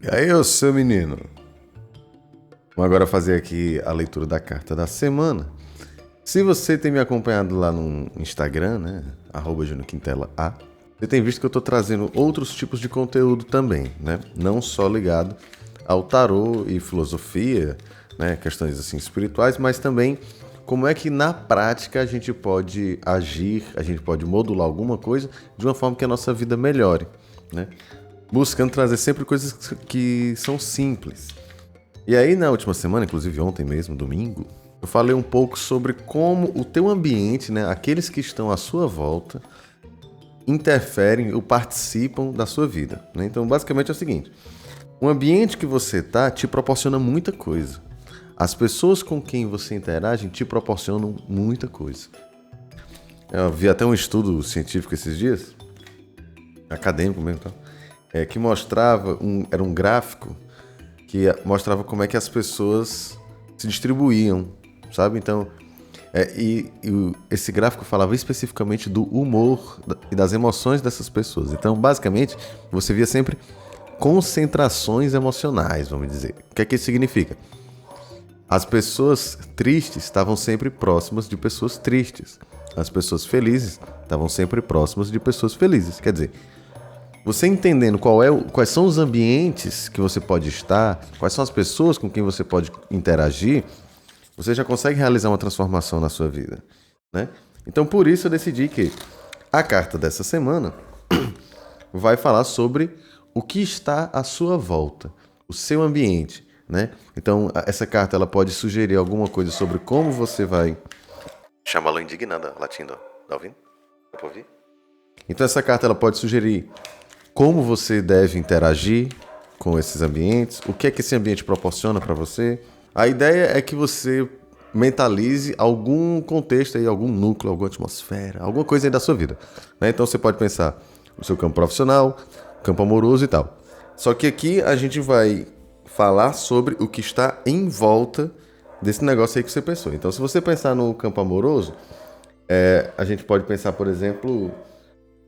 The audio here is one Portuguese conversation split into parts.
E aí, ô seu menino? Vamos agora fazer aqui a leitura da carta da semana. Se você tem me acompanhado lá no Instagram, né? @JúniorQuintela A, você tem visto que eu tô trazendo outros tipos de conteúdo também, né? Não só ligado ao tarô e filosofia, né? Questões assim espirituais, mas também como é que na prática a gente pode agir, a gente pode modular alguma coisa de uma forma que a nossa vida melhore, né? Buscando trazer sempre coisas que são simples. E aí, na última semana, inclusive ontem mesmo, domingo, eu falei um pouco sobre como o teu ambiente, né, aqueles que estão à sua volta, interferem ou participam da sua vida, né? Então, basicamente é o seguinte: o ambiente que você tá te proporciona muita coisa. As pessoas com quem você interage te proporcionam muita coisa. Eu vi até um estudo científico esses dias, acadêmico mesmo, tá? Que mostrava, era um gráfico que mostrava como é que as pessoas se distribuíam, sabe? Então, esse gráfico falava especificamente do humor e das emoções dessas pessoas. Então, basicamente, você via sempre concentrações emocionais, vamos dizer. O que é que isso significa? As pessoas tristes estavam sempre próximas de pessoas tristes. As pessoas felizes estavam sempre próximas de pessoas felizes. Quer dizer, você entendendo quais são os ambientes que você pode estar, quais são as pessoas com quem você pode interagir, você já consegue realizar uma transformação na sua vida, né? Então, por isso eu decidi que a carta dessa semana vai falar sobre o que está à sua volta, o seu ambiente, né? Então, essa carta ela pode sugerir alguma coisa sobre como você vai... Chamá-la indignada, latindo, tá ouvindo? Dá pra ouvir? Então, essa carta ela pode sugerir como você deve interagir com esses ambientes, o que é que esse ambiente proporciona para você. A ideia é que você mentalize algum contexto aí, algum núcleo, alguma atmosfera, alguma coisa aí da sua vida, né? Então você pode pensar no seu campo profissional, campo amoroso e tal. Só que aqui a gente vai falar sobre o que está em volta desse negócio aí que você pensou. Então, se você pensar no campo amoroso, a gente pode pensar, por exemplo,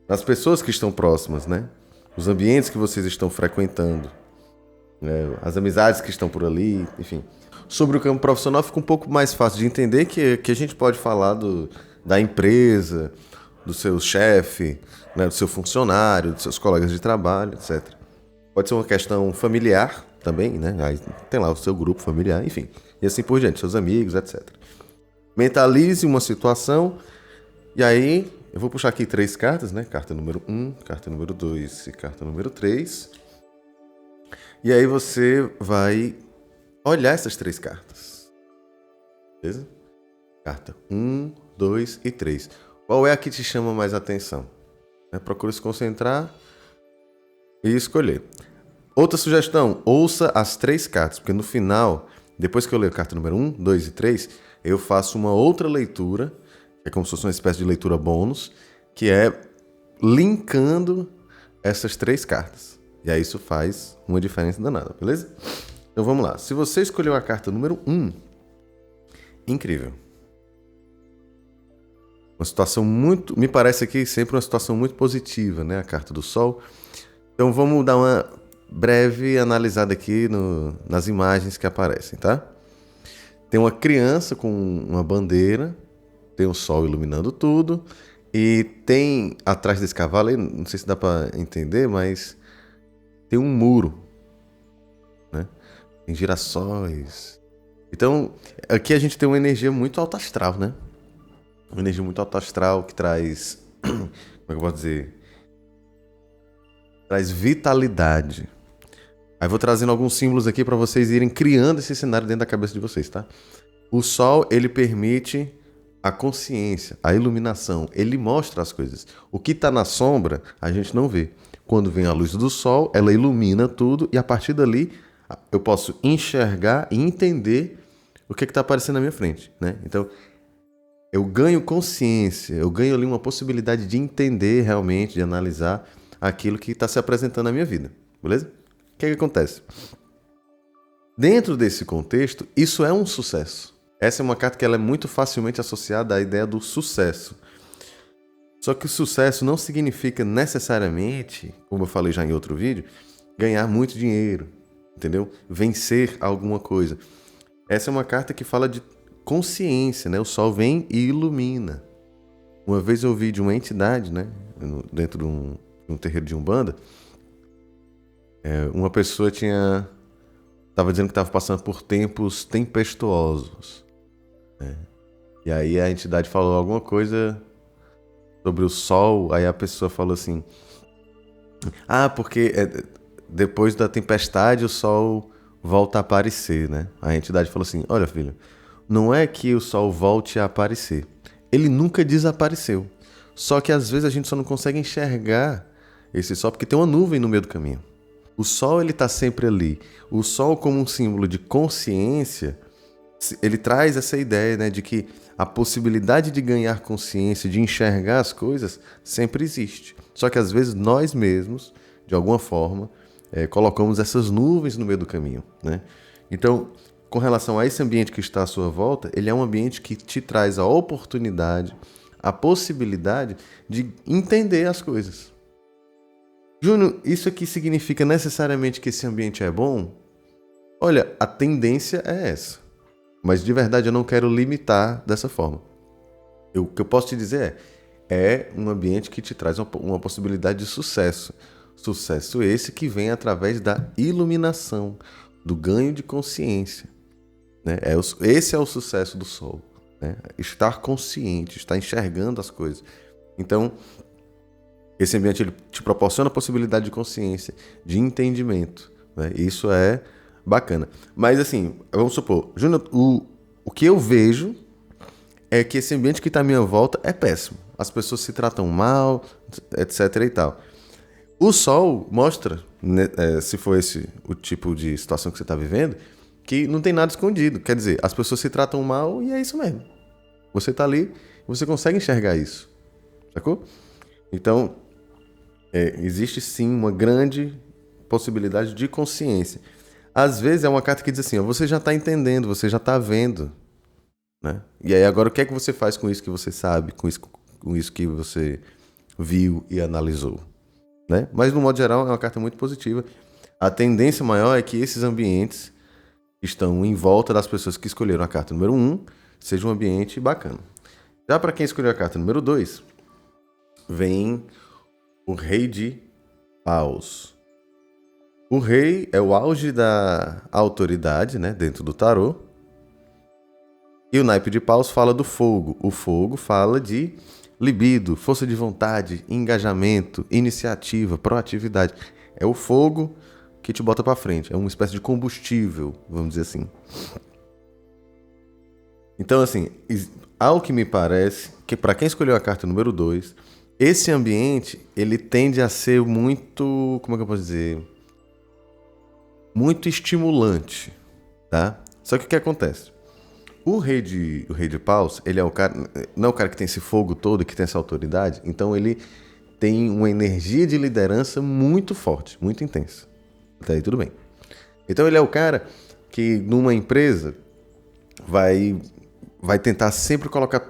nas pessoas que estão próximas, né? Os ambientes que vocês estão frequentando, né? As amizades que estão por ali, enfim. Sobre o campo profissional fica um pouco mais fácil de entender que a gente pode falar da empresa, do seu chefe, né? Do seu funcionário, dos seus colegas de trabalho, etc. Pode ser uma questão familiar também, né? Aí tem lá o seu grupo familiar, enfim. E assim por diante, seus amigos, etc. Mentalize uma situação e aí eu vou puxar aqui 3 cartas, né? Carta número 1, carta número 2 e carta número 3. E aí você vai olhar essas 3 cartas. Beleza? Carta 1, 2 e 3. Qual é a que te chama mais atenção? Procure se concentrar e escolher. Outra sugestão, ouça as 3 cartas, porque no final, depois que eu ler a carta número 1, 2 e 3, eu faço uma outra leitura, que é como se fosse uma espécie de leitura bônus, que é linkando essas 3 cartas. E aí isso faz uma diferença danada, beleza? Então vamos lá. Se você escolheu a carta número 1, incrível. Uma situação muito... Me parece aqui sempre uma situação muito positiva, né? A carta do Sol. Então vamos dar uma breve analisada aqui nas imagens que aparecem, tá? Tem uma criança com uma bandeira, tem o sol iluminando tudo, e tem atrás desse cavalo aí, não sei se dá pra entender, mas tem um muro, né? Tem girassóis. Então, aqui a gente tem uma energia muito alta astral, né? Uma energia muito alta astral que traz... Como é que eu posso dizer? Traz vitalidade. Aí vou trazendo alguns símbolos aqui para vocês irem criando esse cenário dentro da cabeça de vocês, tá? O sol, ele permite a consciência, a iluminação. Ele mostra as coisas. O que está na sombra, a gente não vê. Quando vem a luz do sol, ela ilumina tudo e a partir dali eu posso enxergar e entender o que está aparecendo na minha frente, né? Então, eu ganho consciência, eu ganho ali uma possibilidade de entender realmente, de analisar aquilo que está se apresentando na minha vida, beleza? O que acontece? Dentro desse contexto, isso é um sucesso. Essa é uma carta que ela é muito facilmente associada à ideia do sucesso. Só que o sucesso não significa necessariamente, como eu falei já em outro vídeo, ganhar muito dinheiro, entendeu? Vencer alguma coisa. Essa é uma carta que fala de consciência, né? O sol vem e ilumina. Uma vez eu ouvi de uma entidade, né? Dentro de um terreiro de Umbanda, uma pessoa estava dizendo que estava passando por tempos tempestuosos, né? E aí a entidade falou alguma coisa sobre o sol, aí a pessoa falou assim: porque depois da tempestade o sol volta a aparecer, né? A entidade falou assim: olha, filho, não é que o sol volte a aparecer, ele nunca desapareceu. Só que às vezes a gente só não consegue enxergar esse sol porque tem uma nuvem no meio do caminho. O sol, ele está sempre ali. O sol, como um símbolo de consciência, ele traz essa ideia, né, de que a possibilidade de ganhar consciência, de enxergar as coisas, sempre existe. Só que às vezes nós mesmos, de alguma forma, colocamos essas nuvens no meio do caminho, né? Então, com relação a esse ambiente que está à sua volta, ele é um ambiente que te traz a oportunidade, a possibilidade de entender as coisas. Júnior, isso aqui significa necessariamente que esse ambiente é bom? Olha, a tendência é essa. Mas de verdade eu não quero limitar dessa forma. O que eu posso te dizer é um ambiente que te traz uma possibilidade de sucesso. Sucesso esse que vem através da iluminação, do ganho de consciência, né? Esse é o sucesso do sol, né? Estar consciente, estar enxergando as coisas. Então, esse ambiente ele te proporciona a possibilidade de consciência, de entendimento, né? Isso é bacana. Mas assim, vamos supor, Júnior, o que eu vejo é que esse ambiente que está à minha volta é péssimo. As pessoas se tratam mal, etc e tal. O sol mostra, né, se for esse o tipo de situação que você está vivendo, que não tem nada escondido. Quer dizer, as pessoas se tratam mal e é isso mesmo. Você está ali, você consegue enxergar isso. Sacou? Então, existe sim uma grande possibilidade de consciência. Às vezes é uma carta que diz assim, ó, você já está entendendo, você já está vendo, né? E aí agora o que é que você faz com isso que você sabe, com isso que você viu e analisou, né? Mas no modo geral é uma carta muito positiva. A tendência maior é que esses ambientes que estão em volta das pessoas que escolheram a carta número 1 seja um ambiente bacana. Já para quem escolheu a carta número 2, vem o Rei de Paus. O rei é o auge da autoridade, né, dentro do tarô. E o naipe de paus fala do fogo. O fogo fala de libido, força de vontade, engajamento, iniciativa, proatividade. É o fogo que te bota para frente. É uma espécie de combustível, vamos dizer assim. Então, assim, ao que me parece, que para quem escolheu a carta número 2, esse ambiente, ele tende a ser muito, como é que eu posso dizer? Muito estimulante, tá? Só que o que acontece? O rei de paus, ele é o cara, não é o cara que tem esse fogo todo, que tem essa autoridade, então ele tem uma energia de liderança muito forte, muito intensa. Até aí tudo bem. Então ele é o cara que numa empresa vai tentar sempre colocar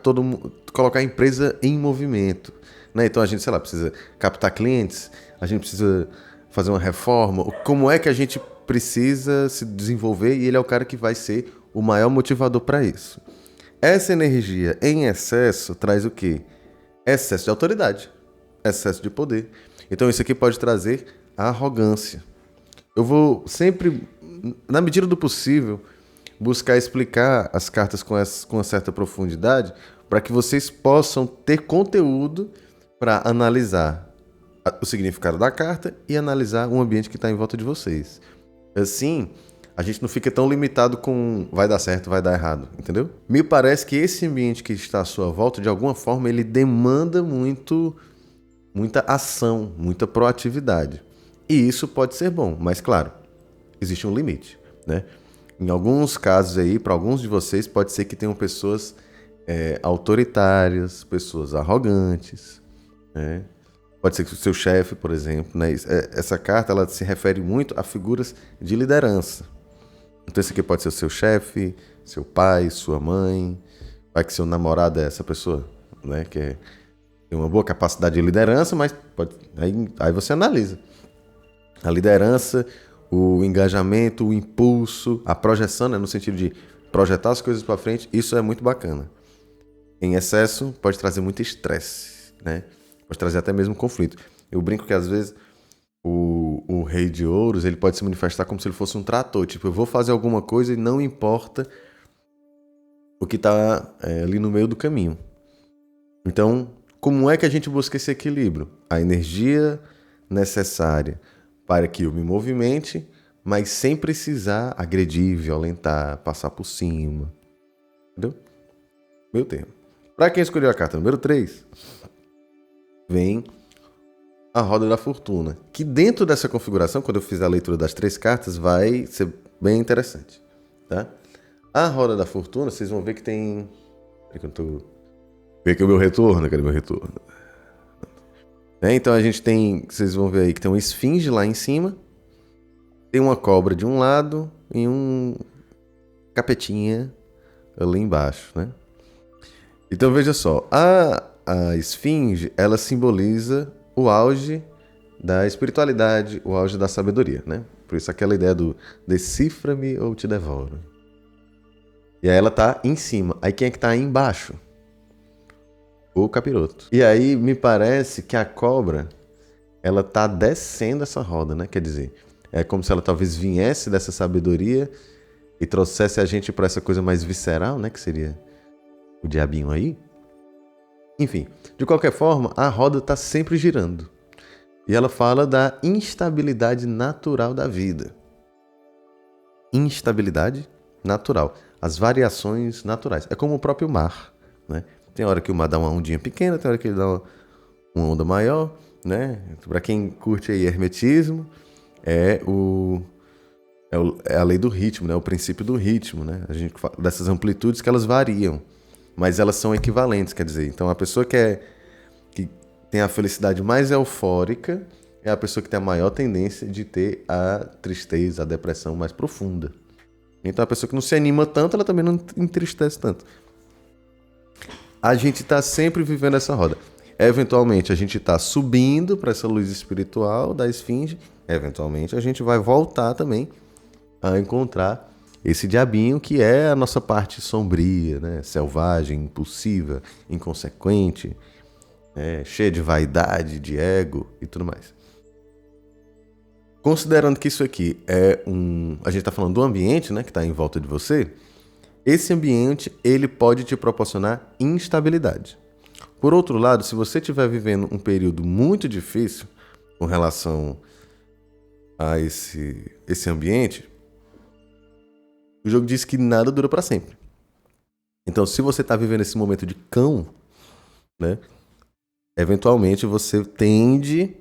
a empresa em movimento, né? Então a gente, sei lá, precisa captar clientes, a gente precisa fazer uma reforma, como é que a gente precisa se desenvolver, e ele é o cara que vai ser o maior motivador para isso. Essa energia em excesso traz o quê? Excesso de autoridade, excesso de poder. Então isso aqui pode trazer arrogância. Eu vou sempre, na medida do possível, buscar explicar as cartas com uma certa profundidade para que vocês possam ter conteúdo para analisar o significado da carta e analisar o ambiente que está em volta de vocês. Assim, a gente não fica tão limitado com vai dar certo, vai dar errado, entendeu? Me parece que esse ambiente que está à sua volta, de alguma forma, ele demanda muita ação, muita proatividade. E isso pode ser bom, mas claro, existe um limite, né? Em alguns casos aí, para alguns de vocês, pode ser que tenham pessoas autoritárias, pessoas arrogantes, né? Pode ser que o seu chefe, por exemplo, né? Essa carta ela se refere muito a figuras de liderança. Então esse aqui pode ser o seu chefe, seu pai, sua mãe, vai que seu namorado é essa pessoa, né? Que tem uma boa capacidade de liderança, mas aí você analisa. A liderança, o engajamento, o impulso, a projeção, né, no sentido de projetar as coisas para frente, isso é muito bacana. Em excesso, pode trazer muito estresse, né? Pode trazer até mesmo conflito. Eu brinco que às vezes o rei de ouros, ele pode se manifestar como se ele fosse um trator. Tipo, eu vou fazer alguma coisa e não importa o que está ali no meio do caminho. Então, como é que a gente busca esse equilíbrio? A energia necessária para que eu me movimente, mas sem precisar agredir, violentar, passar por cima. Entendeu? Meu termo. Para quem escolheu a carta número 3, vem a roda da fortuna, que dentro dessa configuração, quando eu fizer a leitura das 3 cartas, vai ser bem interessante, tá? A roda da fortuna, vocês vão ver que tem... Vê aqui o meu retorno, cadê meu retorno? Então a gente tem, vocês vão ver aí que tem uma esfinge lá em cima, tem uma cobra de um lado e um capetinha ali embaixo, né? Então veja só, a esfinge, ela simboliza o auge da espiritualidade, o auge da sabedoria, né? Por isso aquela ideia do decifra-me ou te devoro. E aí ela tá em cima. Aí quem é que tá aí embaixo? O capiroto. E aí me parece que a cobra, ela tá descendo essa roda, né? Quer dizer, é como se ela talvez viesse dessa sabedoria e trouxesse a gente para essa coisa mais visceral, né? Que seria o diabinho aí. Enfim, de qualquer forma, a roda está sempre girando. E ela fala da instabilidade natural da vida. Instabilidade natural. As variações naturais. É como o próprio mar, né? Tem hora que o mar dá uma ondinha pequena, tem hora que ele dá uma onda maior, né? Para quem curte aí hermetismo, é a lei do ritmo, né? O princípio do ritmo, né? A gente fala dessas amplitudes que elas variam, mas elas são equivalentes, quer dizer. Então, a pessoa que tem a felicidade mais eufórica é a pessoa que tem a maior tendência de ter a tristeza, a depressão mais profunda. Então, a pessoa que não se anima tanto, ela também não entristece tanto. A gente está sempre vivendo essa roda. Eventualmente, a gente está subindo para essa luz espiritual da esfinge. Eventualmente, a gente vai voltar também a encontrar esse diabinho que é a nossa parte sombria, né? Selvagem, impulsiva, inconsequente, cheia de vaidade, de ego e tudo mais. Considerando que isso aqui a gente está falando do ambiente, né, que está em volta de você, esse ambiente ele pode te proporcionar instabilidade. Por outro lado, se você estiver vivendo um período muito difícil com relação a esse ambiente, o jogo diz que nada dura para sempre. Então, se você está vivendo esse momento de cão, né, eventualmente você tende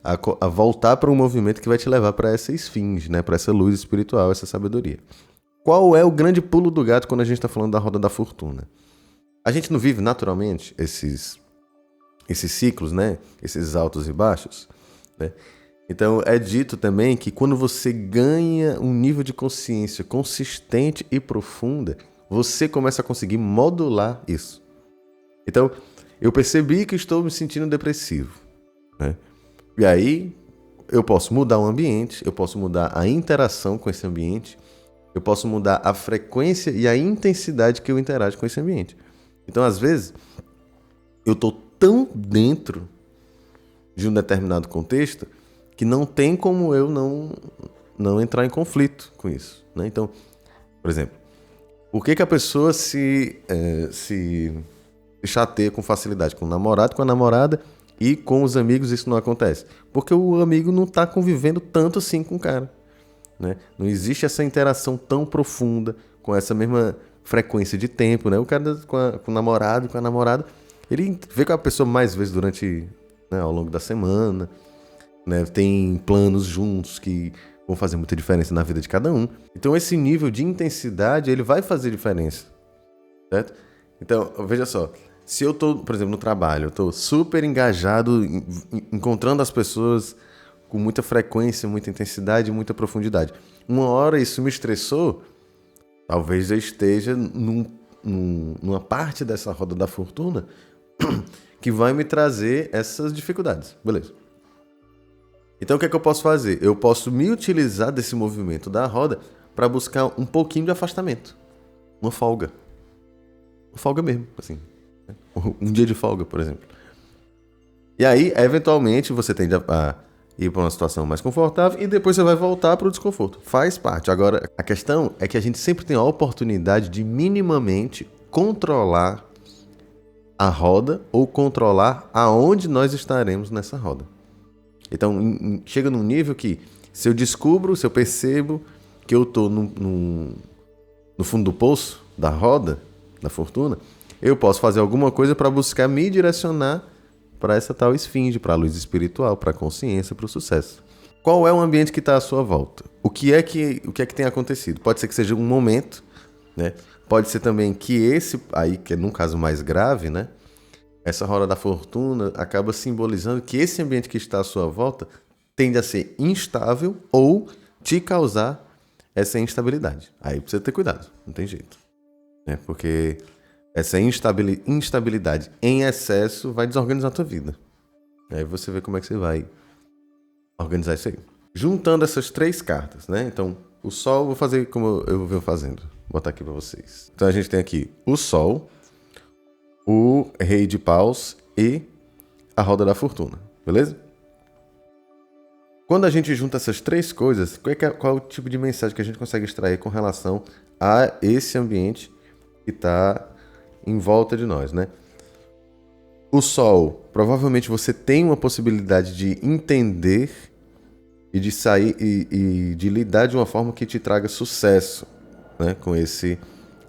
a voltar para um movimento que vai te levar para essa esfinge, né, para essa luz espiritual, essa sabedoria. Qual é o grande pulo do gato quando a gente está falando da roda da fortuna? A gente não vive naturalmente esses ciclos, né, esses altos e baixos, né? Então, é dito também que quando você ganha um nível de consciência consistente e profunda, você começa a conseguir modular isso. Então, eu percebi que estou me sentindo depressivo, né? E aí, eu posso mudar o ambiente, eu posso mudar a interação com esse ambiente, eu posso mudar a frequência e a intensidade que eu interajo com esse ambiente. Então, às vezes, eu estou tão dentro de um determinado contexto que não tem como eu não entrar em conflito com isso, né? Então, por exemplo, por que a pessoa se chateia com facilidade com o namorado, com a namorada e com os amigos isso não acontece? Porque o amigo não está convivendo tanto assim com o cara, né? Não existe essa interação tão profunda, com essa mesma frequência de tempo, né? O cara com o namorado, com a namorada, ele vê com a pessoa mais vezes durante, né, ao longo da semana, né? Tem planos juntos que vão fazer muita diferença na vida de cada um. Então esse nível de intensidade, ele vai fazer diferença, certo? Então, veja só, se eu tô, por exemplo, no trabalho, eu tô super engajado, encontrando as pessoas com muita frequência, muita intensidade, muita profundidade. Uma hora isso me estressou, talvez eu esteja numa parte dessa roda da fortuna que vai me trazer essas dificuldades. Beleza. Então o que é que eu posso fazer? Eu posso me utilizar desse movimento da roda para buscar um pouquinho de afastamento. Uma folga. Uma folga mesmo, assim. Um dia de folga, por exemplo. E aí, eventualmente, você tende a ir para uma situação mais confortável e depois você vai voltar para o desconforto. Faz parte. Agora, a questão é que a gente sempre tem a oportunidade de minimamente controlar a roda ou controlar aonde nós estaremos nessa roda. Então, chega num nível que, se eu percebo que eu estou no fundo do poço da roda, da fortuna, eu posso fazer alguma coisa para buscar me direcionar para essa tal esfinge, para a luz espiritual, para a consciência, para o sucesso. Qual é o ambiente que está à sua volta? O que é que tem acontecido? Pode ser que seja um momento, né? Pode ser também que esse, aí que é num caso mais grave, né? Essa roda da fortuna acaba simbolizando que esse ambiente que está à sua volta tende a ser instável ou te causar essa instabilidade. Aí precisa ter cuidado, não tem jeito. Né? Porque essa instabilidade em excesso vai desorganizar a tua vida. Aí você vê como é que você vai organizar isso aí. Juntando essas 3 cartas, né? Então, o Sol, vou fazer como eu venho fazendo. Vou botar aqui para vocês. Então, a gente tem aqui o Sol, o Rei de Paus e a Roda da Fortuna. Beleza? Quando a gente junta essas 3 coisas, qual é o tipo de mensagem que a gente consegue extrair com relação a esse ambiente que está em volta de nós, né? O Sol, provavelmente você tem uma possibilidade de entender e de sair e de lidar de uma forma que te traga sucesso, né, com esse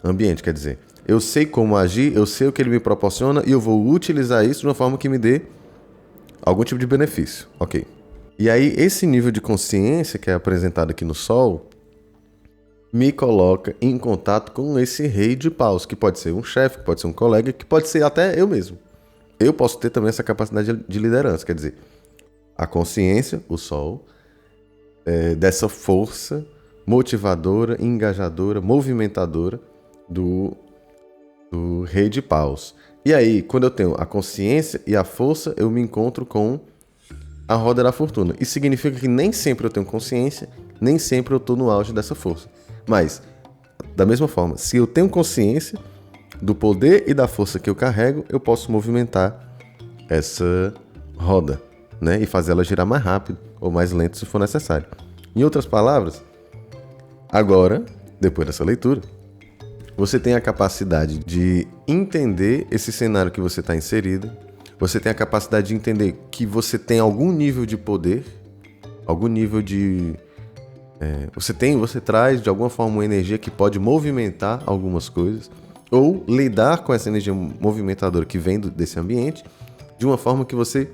ambiente. Quer dizer, eu sei como agir, eu sei o que ele me proporciona e eu vou utilizar isso de uma forma que me dê algum tipo de benefício. Ok. E aí, esse nível de consciência que é apresentado aqui no Sol me coloca em contato com esse Rei de Paus, que pode ser um chefe, que pode ser um colega, que pode ser até eu mesmo. Eu posso ter também essa capacidade de liderança, quer dizer, a consciência, o Sol, dessa força motivadora, engajadora, movimentadora do Rei de Paus. E aí, quando eu tenho a consciência e a força, eu me encontro com a roda da fortuna. Isso significa que nem sempre eu tenho consciência, nem sempre eu estou no auge dessa força. Mas, da mesma forma, se eu tenho consciência do poder e da força que eu carrego, eu posso movimentar essa roda, né? E fazer ela girar mais rápido ou mais lento se for necessário. Em outras palavras, agora, depois dessa leitura, você tem a capacidade de entender esse cenário que você está inserido. Você tem a capacidade de entender que você tem algum nível de poder, algum nível de... Você traz de alguma forma uma energia que pode movimentar algumas coisas, ou lidar com essa energia movimentadora que vem desse ambiente de uma forma que você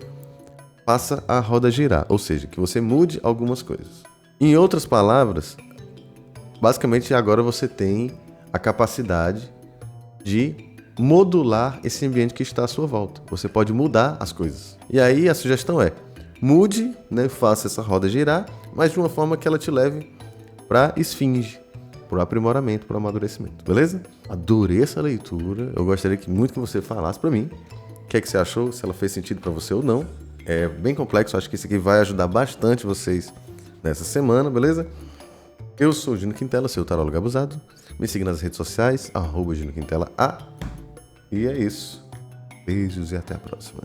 faça a roda girar, ou seja, que você mude algumas coisas. Em outras palavras, basicamente agora você tem a capacidade de modular esse ambiente que está à sua volta. Você pode mudar as coisas. E aí a sugestão é, mude, né, faça essa roda girar, mas de uma forma que ela te leve para esfinge, para o aprimoramento, para o amadurecimento. Beleza? Adorei essa leitura. Eu gostaria muito que você falasse para mim o que é que você achou, se ela fez sentido para você ou não. É bem complexo, acho que isso aqui vai ajudar bastante vocês nessa semana, beleza? Eu sou o Gino Quintela, seu tarólogo abusado. Me siga nas redes sociais, @GinoQuintelaA. E é isso. Beijos e até a próxima.